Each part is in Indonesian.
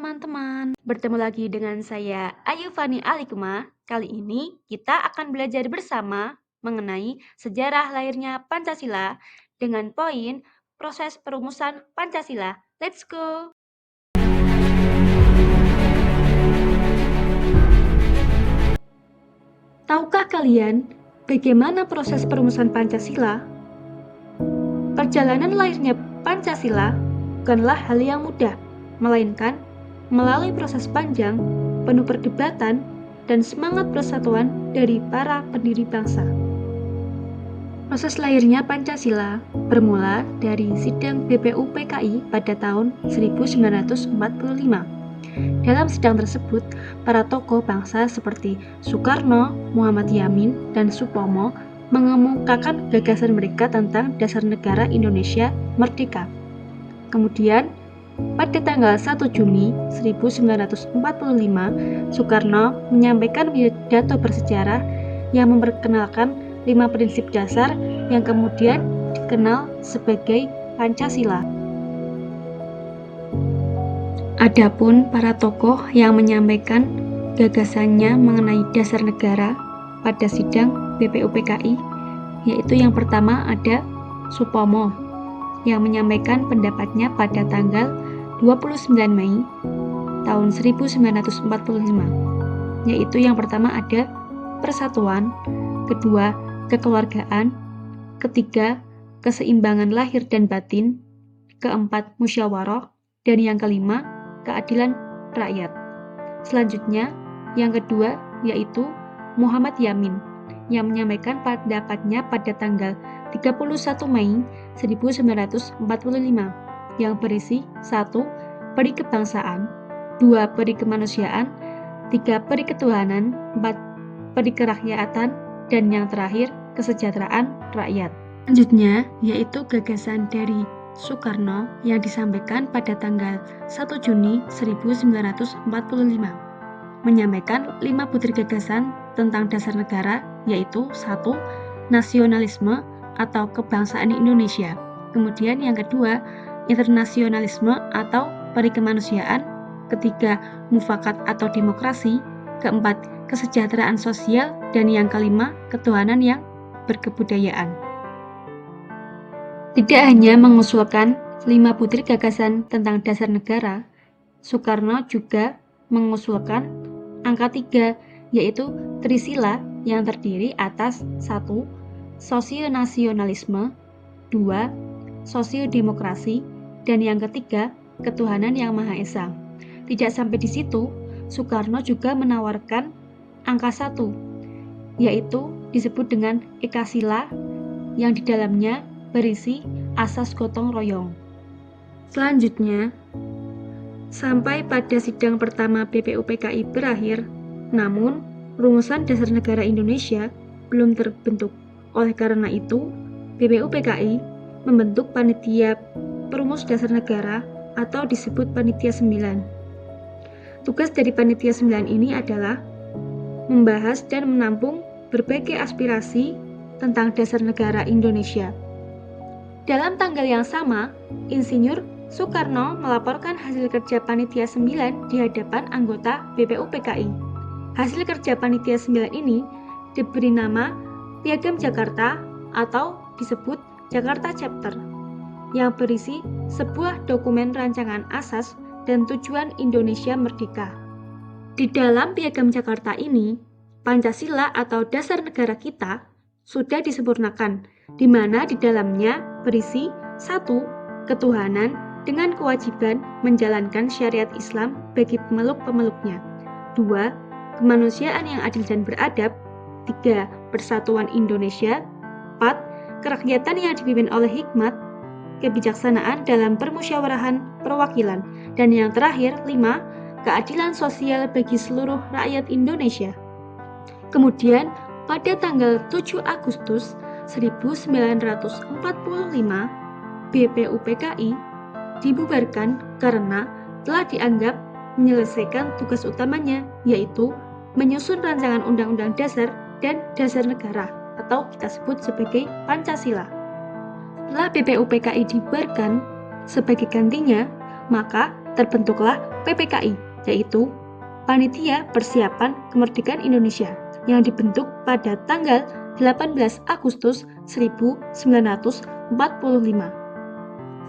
teman-teman, bertemu lagi dengan saya Ayu Fani Alikuma. Kali ini kita akan belajar bersama mengenai sejarah lahirnya Pancasila dengan poin proses perumusan Pancasila. Let's go! Tahukah kalian bagaimana proses perumusan Pancasila? Perjalanan lahirnya Pancasila bukanlah hal yang mudah, melainkan melalui proses panjang, penuh perdebatan, dan semangat persatuan dari para pendiri bangsa. Proses lahirnya Pancasila bermula dari sidang BPUPKI pada tahun 1945. Dalam sidang tersebut, para tokoh bangsa seperti Soekarno, Muhammad Yamin, dan Supomo mengemukakan gagasan mereka tentang dasar negara Indonesia merdeka. Kemudian, pada tanggal 1 Juni 1945, Soekarno menyampaikan pidato bersejarah yang memperkenalkan 5 prinsip dasar yang kemudian dikenal sebagai Pancasila. Adapun para tokoh yang menyampaikan gagasannya mengenai dasar negara pada sidang BPUPKI, yaitu yang pertama ada Supomo yang menyampaikan pendapatnya pada tanggal 29 Mei tahun 1945, yaitu yang pertama ada persatuan, kedua kekeluargaan, ketiga keseimbangan lahir dan batin, keempat musyawarah, dan yang kelima keadilan rakyat. Selanjutnya, yang kedua yaitu Muhammad Yamin yang menyampaikan pendapatnya pada tanggal 31 Mei 1945 yang berisi 1. Peri kebangsaan, 2. Peri kemanusiaan, 3. Peri ketuhanan, 4. Peri kerakyatan, dan yang terakhir kesejahteraan rakyat. Selanjutnya yaitu gagasan dari Soekarno yang disampaikan pada tanggal 1 Juni 1945 menyampaikan 5 butir gagasan tentang dasar negara, yaitu 1. Nasionalisme atau kebangsaan Indonesia. Kemudian yang kedua, internasionalisme atau peri kemanusiaan. Ketiga, mufakat atau demokrasi. Keempat, kesejahteraan sosial. Dan yang kelima, ketuhanan yang berkebudayaan. Tidak hanya mengusulkan 5 butir gagasan tentang dasar negara, Soekarno juga mengusulkan angka 3, yaitu Trisila yang terdiri atas 1. Sosionasionalisme, 2. Sosiodemokrasi, dan yang ketiga, ketuhanan yang Maha Esa. Tidak sampai di situ, Soekarno juga menawarkan angka 1, yaitu disebut dengan Ekasila yang di dalamnya berisi asas gotong royong. Selanjutnya, sampai pada sidang pertama BPUPKI berakhir, namun rumusan dasar negara Indonesia belum terbentuk. Oleh karena itu, BPUPKI membentuk Panitia Perumus Dasar Negara atau disebut Panitia 9. Tugas dari Panitia 9 ini adalah membahas dan menampung berbagai aspirasi tentang dasar negara Indonesia. Dalam tanggal yang sama, Insinyur Soekarno melaporkan hasil kerja Panitia 9 di hadapan anggota BPUPKI. Hasil kerja Panitia 9 ini diberi nama Piagam Jakarta atau disebut Jakarta Chapter, yang berisi sebuah dokumen rancangan asas dan tujuan Indonesia merdeka. Di dalam Piagam Jakarta ini, Pancasila atau dasar negara kita sudah disempurnakan, di mana di dalamnya berisi 1. Ketuhanan dengan kewajiban menjalankan syariat Islam bagi pemeluk-pemeluknya. 2. Kemanusiaan yang adil dan beradab. 3. Persatuan Indonesia. 4. Kerakyatan yang dipimpin oleh hikmat, kebijaksanaan dalam permusyawarahan perwakilan. Dan yang terakhir, 5. Keadilan sosial bagi seluruh rakyat Indonesia. Kemudian, pada tanggal 7 Agustus 1945, BPUPKI dibubarkan karena telah dianggap menyelesaikan tugas utamanya, yaitu menyusun rancangan undang-undang dasar dan dasar negara, atau kita sebut sebagai Pancasila. Setelah BPUPKI dibubarkan, sebagai gantinya, maka terbentuklah PPKI, yaitu Panitia Persiapan Kemerdekaan Indonesia, yang dibentuk pada tanggal 18 Agustus 1945.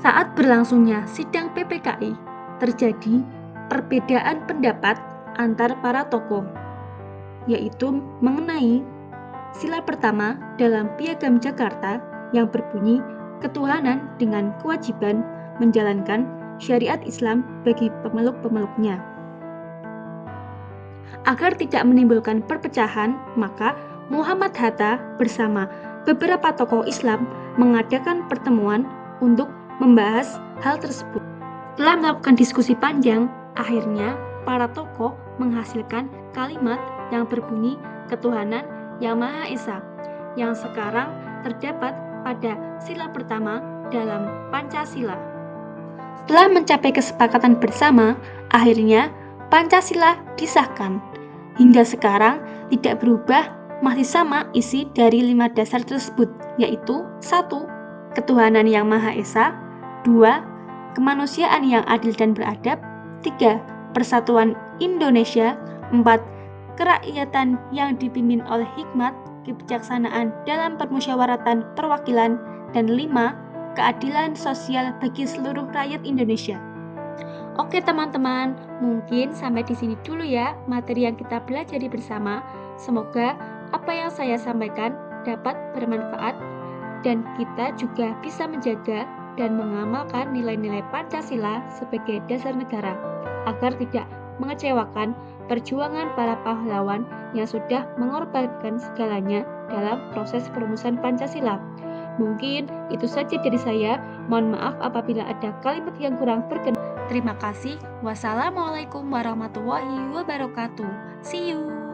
Saat berlangsungnya sidang PPKI, terjadi perbedaan pendapat antar para tokoh, yaitu mengenai sila pertama dalam Piagam Jakarta yang berbunyi ketuhanan dengan kewajiban menjalankan syariat Islam bagi pemeluk-pemeluknya. Agar tidak menimbulkan perpecahan, maka Muhammad Hatta bersama beberapa tokoh Islam mengadakan pertemuan untuk membahas hal tersebut. Setelah melakukan diskusi panjang, akhirnya para tokoh menghasilkan kalimat yang berbunyi ketuhanan yang Maha Esa, yang sekarang terdapat pada sila pertama dalam Pancasila. Setelah mencapai kesepakatan bersama, akhirnya Pancasila disahkan. Hingga sekarang tidak berubah, masih sama isi dari 5 dasar tersebut, yaitu 1. Ketuhanan yang Maha Esa, 2. Kemanusiaan yang adil dan beradab, 3. Persatuan Indonesia, 4. Kerakyatan yang dipimpin oleh hikmat, kebijaksanaan dalam permusyawaratan perwakilan, dan 5. Keadilan sosial bagi seluruh rakyat Indonesia. Oke teman-teman, mungkin sampai di sini dulu ya materi yang kita pelajari bersama. Semoga apa yang saya sampaikan dapat bermanfaat dan kita juga bisa menjaga dan mengamalkan nilai-nilai Pancasila sebagai dasar negara agar tidak mengecewakan perjuangan para pahlawan yang sudah mengorbankan segalanya dalam proses perumusan Pancasila. Mungkin itu saja dari saya. Mohon maaf apabila ada kalimat yang kurang berkenan. Terima kasih. Wassalamualaikum warahmatullahi wabarakatuh. See you.